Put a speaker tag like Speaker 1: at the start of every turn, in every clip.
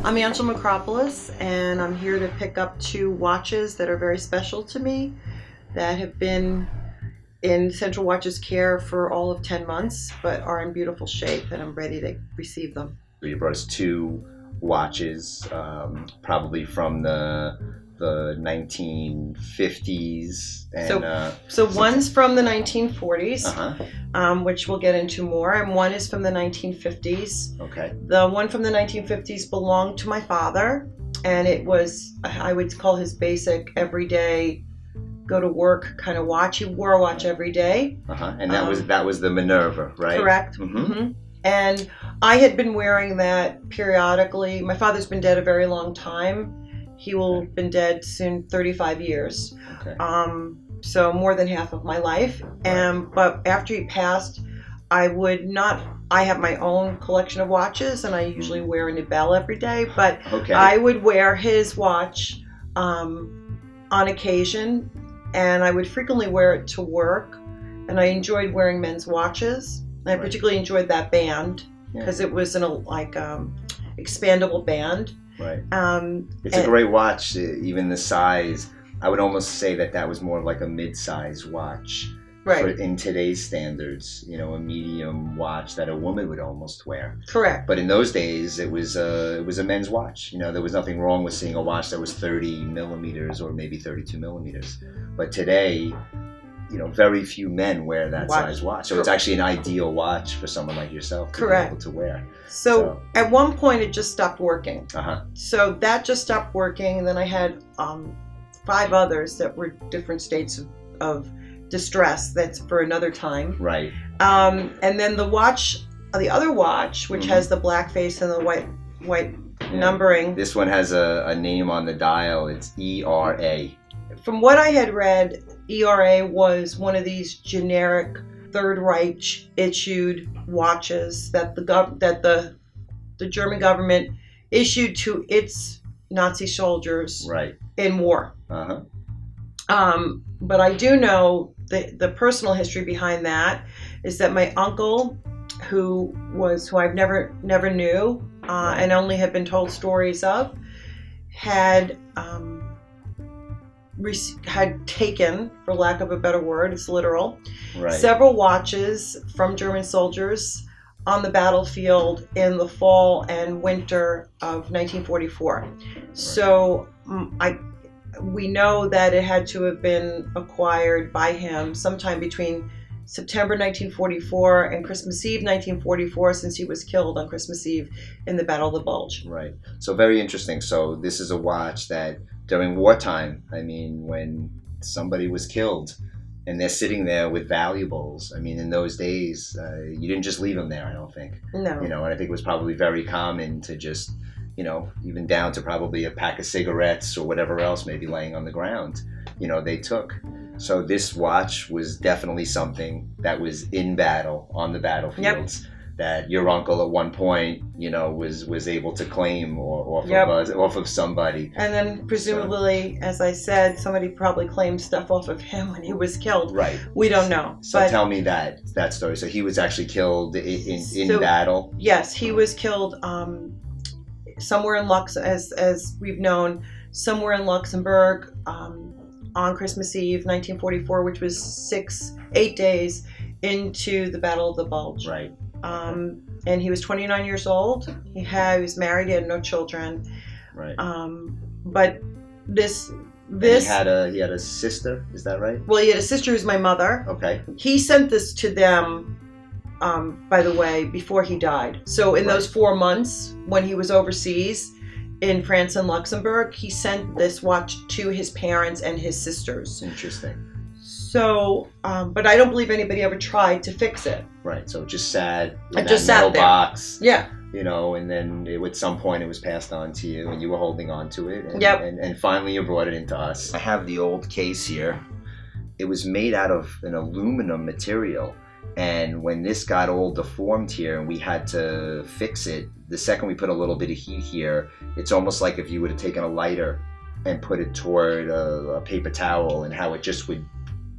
Speaker 1: I'm Angela Macropolis, and I'm here to pick up two watches that are very special to me that have been in Central Watches care for all of 10 months, but are in beautiful shape, and I'm ready to receive them.
Speaker 2: You brought us two watches, probably from the 1950s. And,
Speaker 1: so one's from the 1940s,
Speaker 2: uh-huh.
Speaker 1: Which we'll get into more, and one is from the 1950s.
Speaker 2: Okay.
Speaker 1: The one from the 1950s belonged to my father, and it was, I would call his basic everyday go to work kind of watch. He wore a watch every day.
Speaker 2: And that was the Minerva, right?
Speaker 1: Correct.
Speaker 2: Mm-hmm.
Speaker 1: And I had been wearing that periodically. My father's been dead a very long time. He will have been dead soon, 35 years.
Speaker 2: Okay.
Speaker 1: So more than half of my life. But after he passed, I have my own collection of watches, and I usually wear a New Bell every day, but I would wear his watch on occasion, and I would frequently wear it to work, and I enjoyed wearing men's watches. I particularly enjoyed that band because it was expandable band.
Speaker 2: Right. It's a great watch. Even the size, I would almost say that was more like a mid-size watch.
Speaker 1: Right.
Speaker 2: In today's standards, a medium watch that a woman would almost wear.
Speaker 1: Correct.
Speaker 2: But in those days, it was a men's watch. There was nothing wrong with seeing a watch that was 30 millimeters or maybe 32 millimeters. But today, very few men wear that size watch. So it's actually an ideal watch for someone like yourself to be able to wear.
Speaker 1: So at one point, it just stopped working.
Speaker 2: Uh-huh.
Speaker 1: So that just stopped working, and then I had 5 others that were different states of distress. That's for another time.
Speaker 2: Right.
Speaker 1: And then the other watch, which has the black face and the white numbering.
Speaker 2: This one has a name on the dial. It's ERA.
Speaker 1: From what I had read, ERA was one of these generic Third Reich issued watches that the German government issued to its Nazi soldiers in war.
Speaker 2: Uh-huh.
Speaker 1: But I do know the personal history behind that is that my uncle, who I've never knew and only had been told stories of, had taken, for lack of a better word, it's literal, several watches from German soldiers on the battlefield in the fall and winter of 1944. Right. So we know that it had to have been acquired by him sometime between September 1944 and Christmas Eve 1944, since he was killed on Christmas Eve in the Battle of the Bulge.
Speaker 2: Right. So very interesting. So this is a watch that during wartime, when somebody was killed and they're sitting there with valuables, in those days, you didn't just leave them there, I don't think.
Speaker 1: No.
Speaker 2: And I think it was probably very common to just, even down to probably a pack of cigarettes or whatever else may be laying on the ground, they took. So this watch was definitely something that was in battle, on the battlefields, that your uncle at one point, was able to claim off of somebody.
Speaker 1: And then presumably, as I said, somebody probably claimed stuff off of him when he was killed.
Speaker 2: Right.
Speaker 1: We don't know.
Speaker 2: So tell me that story. So he was actually killed in battle?
Speaker 1: Yes, he was killed somewhere in as we've known, somewhere in Luxembourg on Christmas Eve, 1944, which was 8 days into the Battle of the Bulge.
Speaker 2: Right.
Speaker 1: And he was 29 years old. He was married. He had no children.
Speaker 2: Right.
Speaker 1: But this.
Speaker 2: He had a sister. Is that right?
Speaker 1: Well, he had a sister who's my mother.
Speaker 2: Okay.
Speaker 1: He sent this to them. By the way, before he died. So in those 4 months when he was overseas in France and Luxembourg, he sent this watch to his parents and his sisters.
Speaker 2: Interesting.
Speaker 1: So, but I don't believe anybody ever tried to fix it.
Speaker 2: Right. So it just sat in
Speaker 1: that metal
Speaker 2: box.
Speaker 1: Yeah.
Speaker 2: And then at some point it was passed on to you, and you were holding on to it. And finally you brought it into us. I have the old case here. It was made out of an aluminum material. And when this got all deformed here and we had to fix it, the second we put a little bit of heat here, it's almost like if you would have taken a lighter and put it toward a paper towel, and how it just would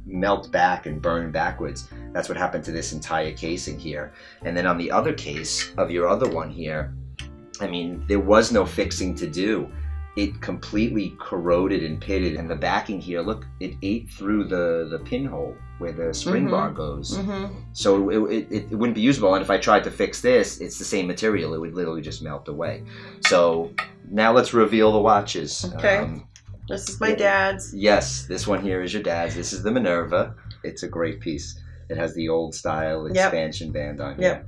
Speaker 2: melt back and burn backwards. That's what happened to this entire casing here. And then on the other case of your other one here, I mean, there was no fixing to do. It completely corroded and pitted, and the backing here, look, it ate through the pinhole where the spring bar goes. So it wouldn't be usable, and if I tried to fix this, it's the same material. It would literally just melt away. So now let's reveal the watches.
Speaker 1: Okay. This is my dad's.
Speaker 2: Yes, this one here is your dad's. This is the Minerva. It's a great piece. It has the old style expansion band on here.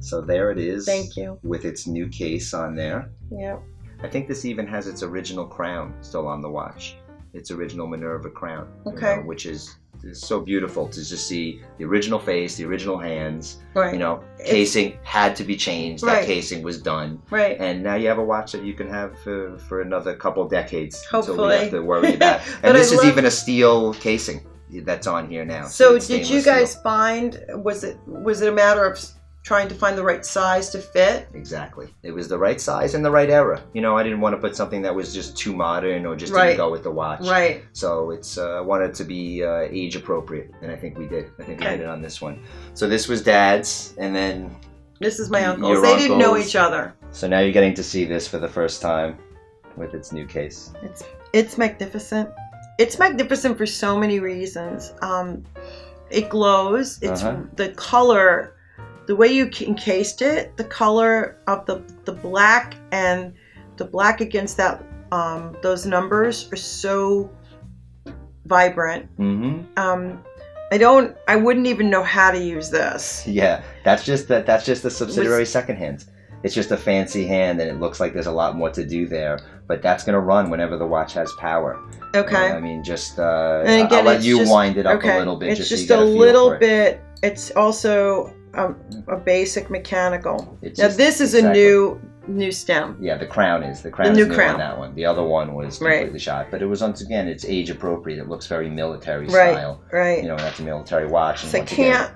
Speaker 2: So there it is.
Speaker 1: Thank you.
Speaker 2: With its new case on there.
Speaker 1: Yep.
Speaker 2: I think this even has its original crown still on the watch. Its original Minerva crown.
Speaker 1: Okay.
Speaker 2: Which is so beautiful to just see the original face, the original hands.
Speaker 1: Right.
Speaker 2: You know, casing had to be changed. That casing was done.
Speaker 1: Right.
Speaker 2: And now you have a watch that you can have for another couple decades.
Speaker 1: Hopefully.
Speaker 2: Until we have to worry about. And this is even a steel casing that's on here now.
Speaker 1: So did you guys find, was it a matter of trying to find the right size to fit?
Speaker 2: Exactly. It was the right size and the right era. You know, I didn't want to put something that was just too modern or just didn't go with the watch.
Speaker 1: Right.
Speaker 2: So it's I wanted it to be age appropriate, and I think we did. I think we did it on this one. So this was Dad's, and then
Speaker 1: this is my uncle's. They didn't know each other.
Speaker 2: So now you're getting to see this for the first time with its new case.
Speaker 1: It's magnificent. It's magnificent for so many reasons. It glows. It's the color. The way you encased it, the color of the black and the black against that those numbers are so vibrant. I wouldn't even know how to use this.
Speaker 2: Yeah, that's just a subsidiary second hand. It's just a fancy hand, and it looks like there's a lot more to do there. But that's going to run whenever the watch has power.
Speaker 1: Okay.
Speaker 2: I mean, just and again, I'll let you wind it up a little bit.
Speaker 1: It's just a little bit. It's also a basic mechanical. Now this is a new stem.
Speaker 2: Yeah, the crown is new on that one. The other one was completely shot, but it was once again it's age appropriate. It looks very military style.
Speaker 1: Right.
Speaker 2: You know, that's a military watch.
Speaker 1: So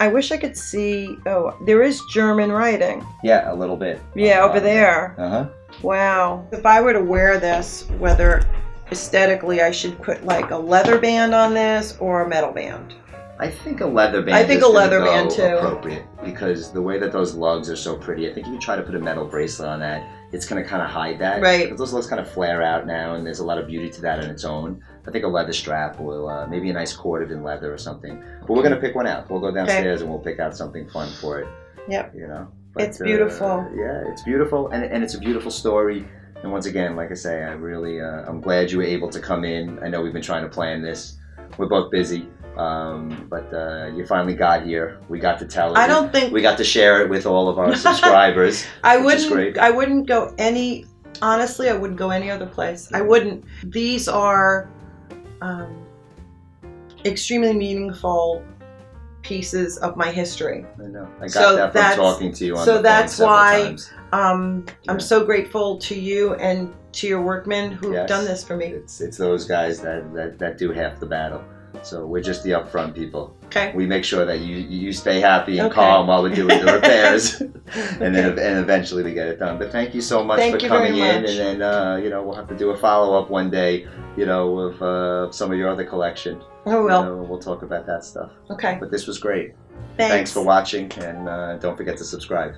Speaker 1: I wish I could see. Oh, there is German writing.
Speaker 2: Yeah, a little bit.
Speaker 1: Yeah, over there. Wow. If I were to wear this, whether aesthetically I should put like a leather band on this or a metal band.
Speaker 2: I think a leather band. Too. Appropriate because the way that those lugs are so pretty. I think if you try to put a metal bracelet on that, it's going to kind of hide that.
Speaker 1: Right.
Speaker 2: Because those lugs kind of flare out now, and there's a lot of beauty to that on its own. I think a leather strap will, maybe a nice corded in leather or something. But we're going to pick one out. We'll go downstairs and we'll pick out something fun for it.
Speaker 1: Yep.
Speaker 2: You know. But,
Speaker 1: it's beautiful.
Speaker 2: Yeah, it's beautiful, and it's a beautiful story. And once again, like I say, I'm glad you were able to come in. I know we've been trying to plan this. We're both busy. But you finally got here. We got to tell it. We got to share it with all of our subscribers.
Speaker 1: I wouldn't go any. Honestly, I wouldn't go any other place. I wouldn't. These are extremely meaningful pieces of my history.
Speaker 2: I know. I got that from talking to you on the phone
Speaker 1: that's why
Speaker 2: times.
Speaker 1: I'm so grateful to you and to your workmen who've done this for me.
Speaker 2: It's those guys that do half the battle. So we're just the upfront people.
Speaker 1: Okay.
Speaker 2: We make sure that you stay happy and calm while we're doing the repairs, and eventually we get it done. But thank you so much for coming in, and then we'll have to do a follow up one day, of some of your other collection.
Speaker 1: Oh well.
Speaker 2: We'll talk about that stuff.
Speaker 1: Okay.
Speaker 2: But this was great.
Speaker 1: Thanks
Speaker 2: for watching, and don't forget to subscribe.